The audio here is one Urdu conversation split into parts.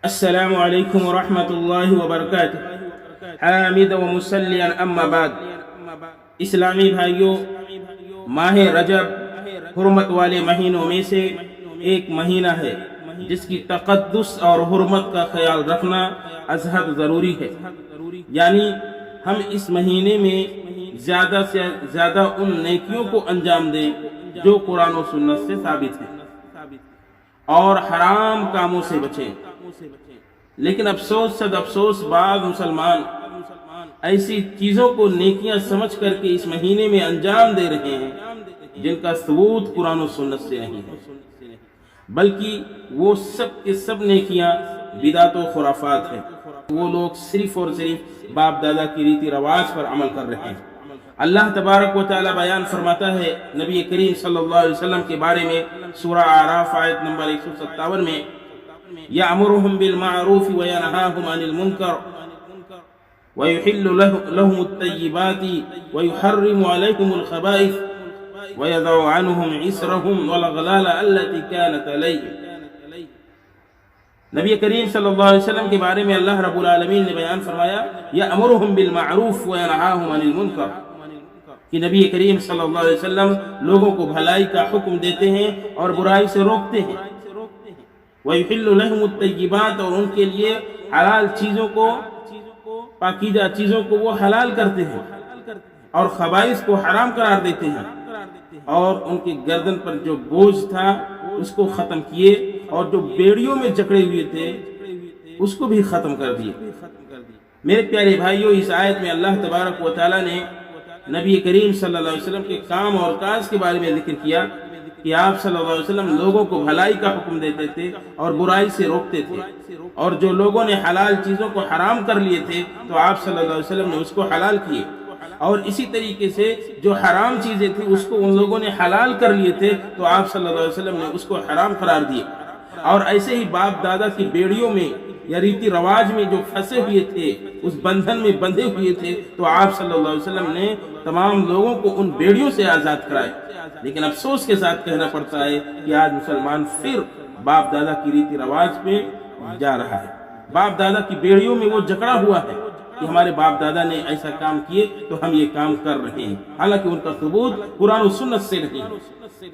السلام علیکم ورحمۃ اللہ وبرکاتہ۔ حامد و مسلیا اما بعد، اسلامی بھائیوں، ماہ رجب حرمت والے مہینوں میں سے ایک مہینہ ہے جس کی تقدس اور حرمت کا خیال رکھنا از حد ضروری ہے۔ یعنی ہم اس مہینے میں زیادہ سے زیادہ ان نیکیوں کو انجام دیں جو قرآن و سنت سے ثابت ہیں اور حرام کاموں سے بچیں۔ لیکن افسوس صد افسوس، بعض مسلمان ایسی چیزوں کو نیکیاں سمجھ کر کے اس مہینے میں انجام دے رہے ہیں جن کا ثبوت قرآن و سنت سے نہیں ہے، بلکہ وہ سب کے سب نیکیاں بدعت و خرافات ہیں۔ وہ لوگ صرف اور صرف باپ دادا کی ریتی رواج پر عمل کر رہے ہیں۔ اللہ تبارک و تعالی بیان فرماتا ہے نبی کریم صلی اللہ علیہ وسلم کے بارے میں سورہ اعراف آیت نمبر 157 میں، یأمرہم بالمعروف وینہاہم عن المنکر ویحل لہم الطیبات ویحرم علیہم الخبائث ویضع عنہم عصرہم والاغلال التي كانت علیہم۔ نبی کریم صلی اللہ علیہ وسلم کے بارے میں اللہ رب العالمین نے بیان فرمایا، یأمرہم بالمعروف وینہاہم عن المنکر، کہ نبی کریم صلی اللہ علیہ وسلم لوگوں کو بھلائی کا حکم دیتے ہیں اور برائی سے روکتے ہیں۔ وَيُحِلُّ لَهُمُ الطَّيِّبَاتِ، اور ان کے لیے حلال چیزوں کو، پاکیزہ چیزوں کو وہ حلال کرتے ہیں اور خبائث کو حرام قرار دیتے ہیں، اور ان کی گردن پر جو بوجھ تھا اس کو ختم کیے، اور جو بیڑیوں میں جکڑے ہوئے تھے اس کو بھی ختم کر دیے۔ میرے پیارے بھائیوں، اس آیت میں اللہ تبارک و تعالی نے نبی کریم صلی اللہ علیہ وسلم کے کام اور کاج کے بارے میں ذکر کیا کہ آپ صلی اللہ علیہ وسلم لوگوں کو بھلائی کا حکم دیتے تھے اور برائی سے روکتے تھے، اور جو لوگوں نے حلال چیزوں کو حرام کر لیے تھے تو آپ صلی اللہ علیہ وسلم نے اس کو حلال کیے، اور اسی طریقے سے جو حرام چیزیں تھیں اس کو ان لوگوں نے حلال کر لیے تھے تو آپ صلی اللہ علیہ وسلم نے اس کو حرام قرار دیے۔ اور ایسے ہی باپ دادا کی بیڑیوں میں یا ریتی رواج میں جو پھنسے ہوئے تھے، اس بندھن میں بندھے ہوئے تھے، تو آپ صلی اللہ علیہ وسلم نے تمام لوگوں کو ان بیڑیوں سے آزاد کرائے۔ لیکن افسوس کے ساتھ کہنا پڑتا ہے کہ آج مسلمان پھر باپ دادا کی ریتی رواج پہ جا رہا ہے، باپ دادا کی بیڑیوں میں وہ جکڑا ہوا ہے کہ ہمارے باپ دادا نے ایسا کام کیے تو ہم یہ کام کر رہے ہیں، حالانکہ ان کا ثبوت قرآن و سنت سے نہیں ہے۔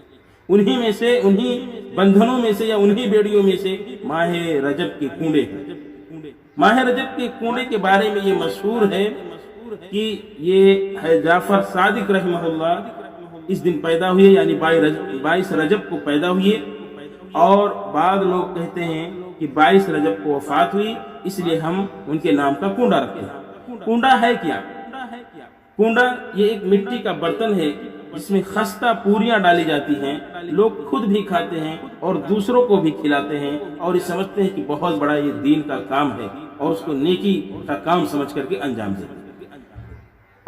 انہی میں سے، انہی بندھنوں میں سے یا انہی بیڑیوں میں سے ماہ رجب کے کنڈے ہیں۔ ماہ رجب کے کنڈے کے بارے میں یہ مشہور ہے کہ یہ ہے جعفر صادق رحمہ اللہ اس دن پیدا ہوئے، یعنی 22 رجب کو پیدا ہوئے، اور بعض لوگ کہتے ہیں کہ 22 رجب کو وفات ہوئی، اس لیے ہم ان کے نام کا کنڈا رکھتے ہیں۔ کنڈا ہے کیا؟ کنڈا یہ ایک مٹی کا برتن ہے جس میں خستہ پوریاں ڈالی جاتی ہیں، لوگ خود بھی کھاتے ہیں اور دوسروں کو بھی کھلاتے ہیں، اور یہ سمجھتے ہیں کہ بہت بڑا یہ دین کا کام ہے اور اس کو نیکی کا کام سمجھ کر کے انجام دیتے ہیں۔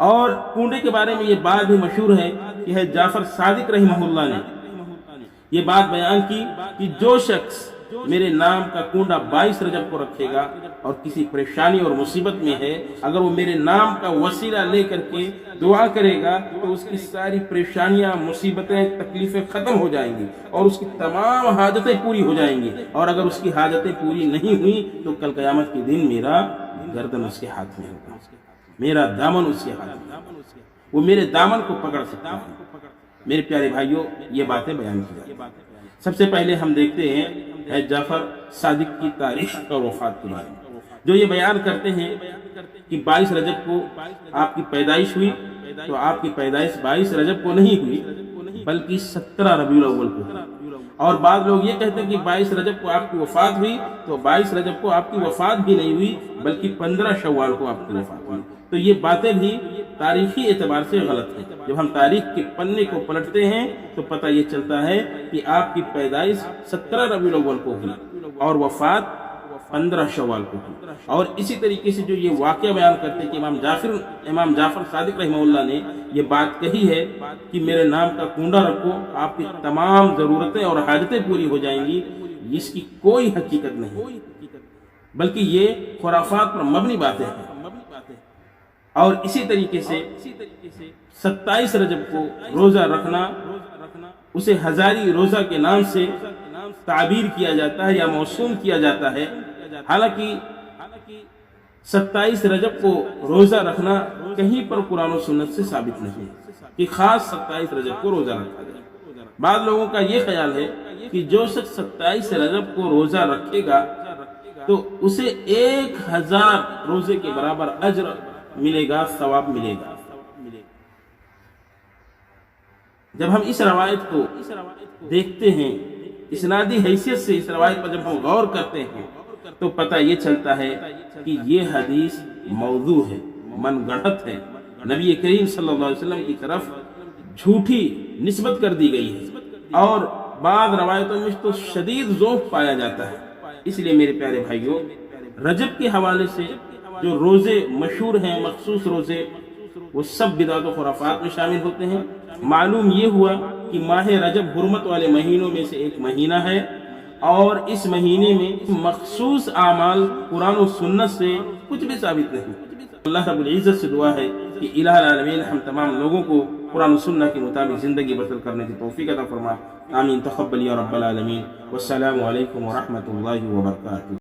اور کنڈے کے بارے میں یہ بات بھی مشہور ہے کہ ہے جعفر صادق رحمہ اللہ نے یہ بات بیان کی کہ جو شخص میرے نام کا کنڈا 22 رجب کو رکھے گا اور کسی پریشانی اور مصیبت میں ہے، اگر وہ میرے نام کا وسیلہ لے کر کے دعا کرے گا تو اس کی ساری پریشانیاں، مصیبتیں، تکلیفیں ختم ہو جائیں گی اور اس کی تمام حاجتیں پوری ہو جائیں گی، اور اگر اس کی حاجتیں پوری نہیں ہوئی تو کل قیامت کے دن میرا گردن اس کے ہاتھ میں ہوگا، میرا دامن اس کے ہاتھ میں، وہ میرے دامن کو پکڑ سکتا ہے۔ میرے پیارے بھائیوں، یہ باتیں بیان کی جاتی ہیں۔ سب سے پہلے ہم دیکھتے ہیں جعفر صادق کی تاریخ اور وفات کے بارے میں، جو یہ بیان کرتے ہیں کہ 22 رجب کو آپ کی پیدائش ہوئی، تو آپ کی پیدائش 22 رجب کو نہیں ہوئی بلکہ 17 ربیع الاول کو ہوئی، اور بعض لوگ یہ کہتے ہیں کہ 22 رجب کو آپ کی وفات ہوئی، تو 22 رجب کو آپ کی وفات بھی نہیں ہوئی بلکہ 15 شوال کو آپ کی وفات ہوئی۔ تو یہ باتیں بھی تاریخی اعتبار سے غلط ہیں۔ جب ہم تاریخ کے پنے کو پلٹتے ہیں تو پتہ یہ چلتا ہے کہ آپ کی پیدائش 17 ربیع الاول کو ہوئی اور وفات 15 شوال کو ہوئی۔ اور اسی طریقے سے جو یہ واقعہ بیان کرتے ہیں کہ امام جعفر صادق رحمہ اللہ نے یہ بات کہی ہے کہ میرے نام کا کنڈا رکھو، آپ کی تمام ضرورتیں اور حاجتیں پوری ہو جائیں گی، اس کی کوئی حقیقت نہیں، بلکہ یہ خرافات پر مبنی باتیں ہیں۔ اور اسی طریقے سے 27 رجب کو روزہ رکھنا، اسے ہزاری روزہ کے نام سے تعبیر کیا جاتا ہے یا موسوم کیا جاتا ہے، حالانکہ 27 رجب کو روزہ رکھنا کہیں پر قرآن و سنت سے ثابت نہیں ہے کہ خاص 27 رجب کو روزہ رکھا جائے۔ بعض لوگوں کا یہ خیال ہے کہ جو شخص 27 رجب کو روزہ رکھے گا تو اسے 1000 روزے کے برابر اجر ملے گا، ثواب ملے گا۔ جب ہم اس روایت کو دیکھتے ہیں، اسنادی حیثیت سے اس روایت پر جب ہم غور کرتے ہیں تو پتہ یہ چلتا ہے کہ یہ حدیث موضوع ہے، من گڑھت ہے، نبی کریم صلی اللہ علیہ وسلم کی طرف جھوٹی نسبت کر دی گئی ہے، اور بعض روایتوں میں تو شدید ذوق پایا جاتا ہے۔ اس لیے میرے پیارے بھائیوں، رجب کے حوالے سے جو روزے مشہور ہیں، مخصوص روزے، وہ سب بدعت و خرافات میں شامل ہوتے ہیں۔ معلوم یہ ہوا کہ ماہ رجب حرمت والے مہینوں میں سے ایک مہینہ ہے، اور اس مہینے میں مخصوص اعمال قرآن و سنت سے کچھ بھی ثابت نہیں۔ اللہ رب العزت سے دعا ہے کہ الہ العالمین ہم تمام لوگوں کو قرآن و سنت کے مطابق زندگی بسر کرنے کی توفیق عطا فرما۔ آمین، تقبل یا رب العالمین۔ والسلام علیکم ورحمۃ اللہ وبرکاتہ۔